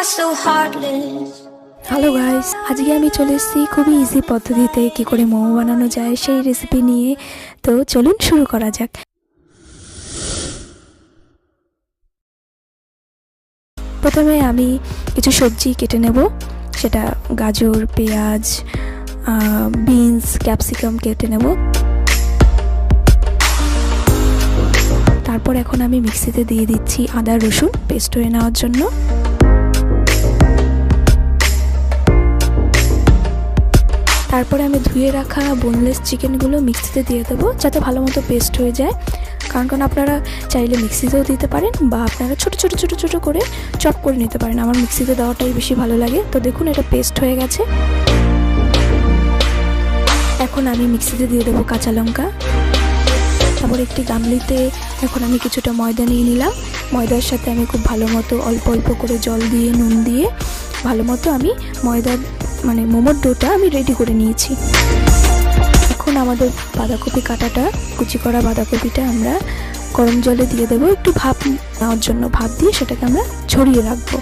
so heartless. Hello guys, আজকে আমি চলে এসেছি খুবই ইজি পদ্ধতিতে কি করে মোমো বানানো যায় সেই রেসিপি নিয়ে। তো চলুন শুরু করা যাক। প্রথমে আমি কিছু সবজি কেটে নেব, সেটা গাজর, পেঁয়াজ, বিনস, ক্যাপসিকাম কেটে নেব। তারপর এখন আমি মিক্সিতে দিয়ে দিচ্ছি আদা রসুন পেস্ট হয়ে নেওয়ার জন্য। তারপরে আমি ধুয়ে রাখা বোনলেস চিকেনগুলো মিক্সিতে দিয়ে দেবো যাতে ভালো মতো পেস্ট হয়ে যায়। কারণ আপনারা চাইলে মিক্সিতেও দিতে পারেন বা আপনারা ছোটো ছোটো ছোটো ছোটো করে চপ করে নিতে পারেন। আমার মিক্সিতে দেওয়াটাই বেশি ভালো লাগে। তো দেখুন এটা পেস্ট হয়ে গেছে। এখন আমি মিক্সিতে দিয়ে দেবো কাঁচা লঙ্কা। তারপর একটি গামলিতে এখন আমি কিছুটা ময়দা নিয়ে নিলাম। ময়দার সাথে আমি খুব ভালো মতো অল্প অল্প করে জল দিয়ে নুন দিয়ে ভালো মতো আমি ময়দার মোমোর ডোটা আমি রেডি করে নিয়েছি। এখন আমাদের বাঁধাকপি কাটাটা, কুচি করা বাঁধাকপিটা আমরা গরম জলে দিয়ে দেবো একটু ভাপ নেওয়ার জন্য। ভাপ দিয়ে সেটাকে আমরা ছড়িয়ে রাখবো।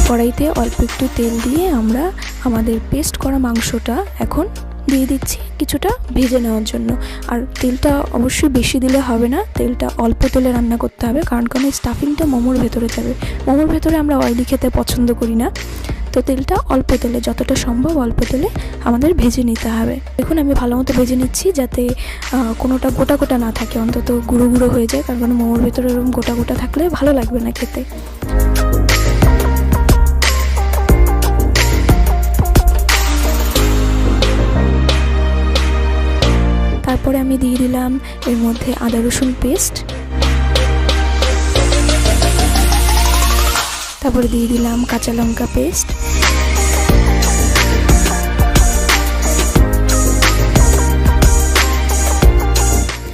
কড়াইতে অল্প একটু তেল দিয়ে আমরা আমাদের পেস্ট করা মাংসটা এখন দিয়ে দিচ্ছি কিছুটা ভেজে নেওয়ার জন্য। আর তেলটা অবশ্যই বেশি দিলে হবে না, তেলটা অল্প তেলে রান্না করতে হবে। কারণ স্টাফিংটা মোমোর ভেতরে যাবে। মোমোর ভেতরে আমরা অয়েলি খেতে পছন্দ করি না। তো তেলটা অল্প তেলে, যতটা সম্ভব অল্প তেলে আমাদের ভেজে নিতে হবে। দেখুন আমি ভালো মতো ভেজে নিচ্ছি যাতে কোনোটা গোটা গোটা না থাকে, অন্তত গুঁড়ো গুঁড়ো হয়ে যায়। কারণ মোমোর ভেতরে এরকম গোটা গোটা থাকলে ভালো লাগবে না খেতে। তারপরে আমি দিয়ে দিলাম এর মধ্যে আদা রসুন পেস্ট। তারপরে দিয়ে দিলাম কাঁচা লঙ্কা পেস্ট।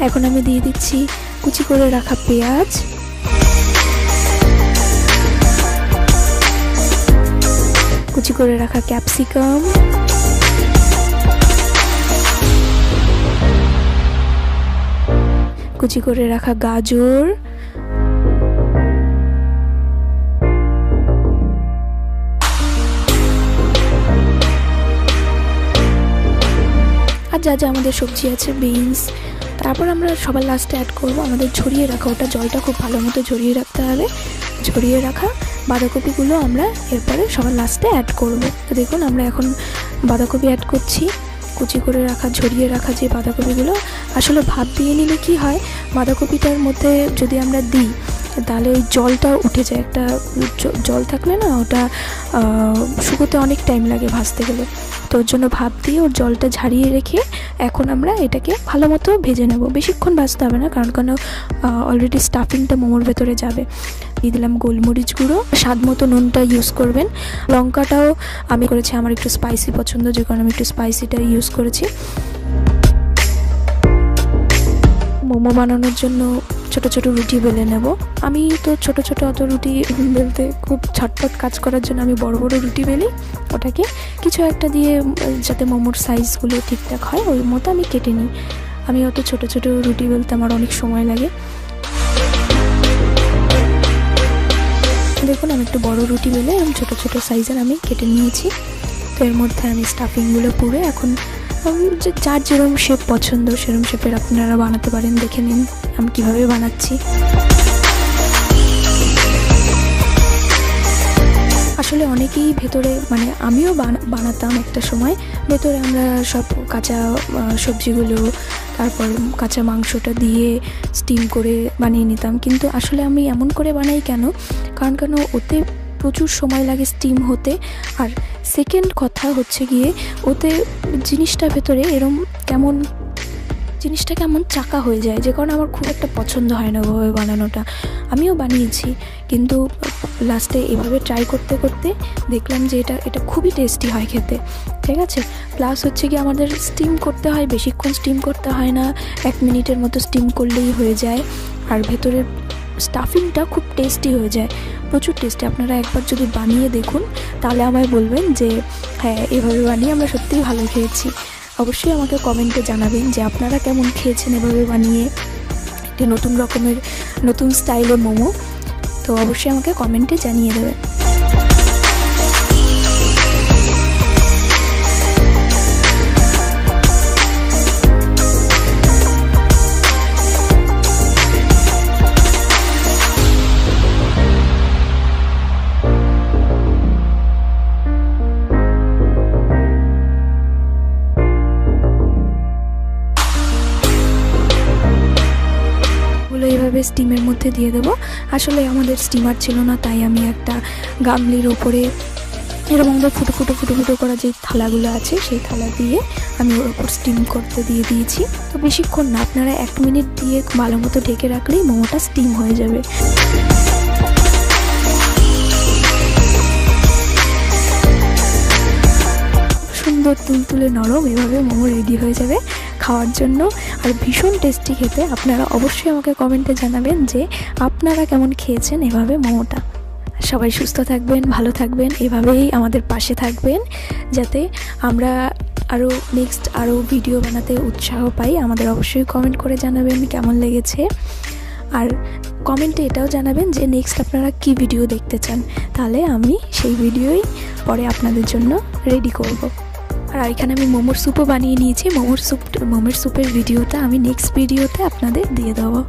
এখন আমি দিয়ে দিচ্ছি কুচি করে রাখা পেঁয়াজ, কুচি করে রাখা ক্যাপসিকাম, কুচি করে রাখা গাজর, আর যা যা আমাদের সবজি আছে, বিনস। তারপর আমরা সবার লাস্টে অ্যাড করব আমাদের ঝরিয়ে রাখা, ওটা জলটা খুব ভালো মতো ঝরিয়ে রাখতে হবে। ঝরিয়ে রাখা বাঁধাকপিগুলো আমরা এরপরে সবার লাস্টে অ্যাড করব। তো দেখুন আমরা এখন বাঁধাকপি অ্যাড করছি। কুচি করে রাখা, ঝরিয়ে রাখা যে বাঁধাকপিগুলো, আসলে ভাপ দিয়ে নিলে কি হয়, বাঁধাকপিটার মধ্যে যদি আমরা দিই তাহলে ওই জলটা উঠে যায়। একটা জল থাকলে না ওটা শুকোতে অনেক টাইম লাগে ভাজতে গেলে। তো ওর জন্য ভাপ দিয়ে ওর জলটা ঝারিয়ে রেখে এখন আমরা এটাকে ভালো মতো ভেজে নেব। বেশিক্ষণ ভাজতে হবে না, কারণ অলরেডি স্টাফিংটা মোমোর ভেতরে যাবে। দিয়ে দিলাম গোলমরিচ গুঁড়ো, স্বাদ মতো নুনটা ইউজ করবেন। লঙ্কাটাও আমি করেছি, আমার একটু স্পাইসি পছন্দ, যে কারণে আমি একটু স্পাইসিটা ইউজ করেছি। মোমো বানানোর জন্য ছোট ছোট রুটি বেলে নেব। আমি তো ছোট ছোট অত রুটি বেলতে খুব ছটপট কাজ করার জন্য আমি বড় বড় রুটি বেলি। ওটাকে কিছু একটা দিয়ে যাতে মোমোর সাইজগুলো ঠিকঠাক হয় ওই মতো আমি কেটে নিই। আমি অত ছোট ছোট রুটি বেলতে আমার অনেক সময় লাগে। দেখুন আমি একটু বড় রুটি বেলে এবং ছোট ছোট সাইজের আমি কেটে নিয়েছি। তো এর মধ্যে আমি স্টাফিংগুলো পুরে এখন যার যেরকম শেপ পছন্দ সেরকম শেপের আপনারা বানাতে পারেন। দেখে নিন আমি কীভাবে বানাচ্ছি। আসলে অনেকেই ভেতরে, আমিও বানাতাম একটা সময়, ভেতরে আমরা সব কাঁচা সবজিগুলো তারপর কাঁচা মাংসটা দিয়ে স্টিম করে বানিয়ে নিতাম। কিন্তু আসলে আমি এমন করে বানাই কেন, কারণ ওতে প্রচুর সময় লাগে স্টিম হতে। আর সেকেন্ড কথা হচ্ছে গিয়ে ওতে জিনিসটা ভেতরে জিনিসটা কেমন চাকা হয়ে যায়, যে কারণে আমার খুব একটা পছন্দ হয় না ওভাবে বানানোটা। আমিও বানিয়েছি কিন্তু লাস্টে এভাবে ট্রাই করতে করতে দেখলাম যে এটা খুবই টেস্টি হয় খেতে। ঠিক আছে, প্লাস হচ্ছে কি আমাদের স্টিম করতে হয়, বেশিক্ষণ স্টিম করতে হয় না, 1 মিনিটের মতো স্টিম করলেই হয়ে যায়। আর ভেতরের স্টাফিংটা খুব টেস্টি হয়ে যায়, প্রচুর টেস্টি। আপনারা একবার যদি বানিয়ে দেখুন তাহলে আমায় বলবেন যে হ্যাঁ এভাবে বানিয়ে আমরা সত্যিই ভালো খেয়েছি। অবশ্যই আমাকে কমেন্টে জানাবেন যে আপনারা কেমন খেয়েছেন এভাবে বানিয়ে, একটি নতুন রকমের নতুন স্টাইলের মোমো। তো অবশ্যই আমাকে কমেন্টে জানিয়ে দেবেন। স্টিমের মধ্যে দিয়ে দেবো। আসলে আমাদের স্টিমার ছিল না, তাই আমি একটা গামলির ওপরে এরকম আমাদের ফুটো ফুটো ফুটো ফুটো করা যে থালাগুলো আছে সেই থালা দিয়ে আমি ওর ওপর স্টিম করতে দিয়ে দিয়েছি। তো বেশিক্ষণ না, আপনারা 1 মিনিট দিয়ে ভালো মতো ঢেকে রাখলেই মোমোটা স্টিম হয়ে যাবে। সুন্দর তুলতুলে নরম এভাবে মোমো রেডি হয়ে যাবে খাওয়ার জন্য, আর ভীষণ টেস্টি খেতে। আপনারা অবশ্যই আমাকে কমেন্টে জানাবেন যে আপনারা কেমন খেয়েছেন এভাবে মোমোটা। সবাই সুস্থ থাকবেন, ভালো থাকবেন, এভাবেই আমাদের পাশে থাকবেন যাতে আমরা নেক্সট ভিডিও বানাতে উৎসাহ পাই। আমাদের অবশ্যই কমেন্ট করে জানাবেন কেমন লেগেছে, আর কমেন্টে এটাও জানাবেন যে নেক্সট আপনারা কি ভিডিও দেখতে চান, তাহলে আমি সেই ভিডিওই পরে আপনাদের জন্য রেডি করব। আর এখানে আমি মোমোর স্যুপও বানিয়ে নিয়েছি। মোমোর স্যুপের ভিডিওটা আমি নেক্সট ভিডিওতে আপনাদের দিয়ে দেবো।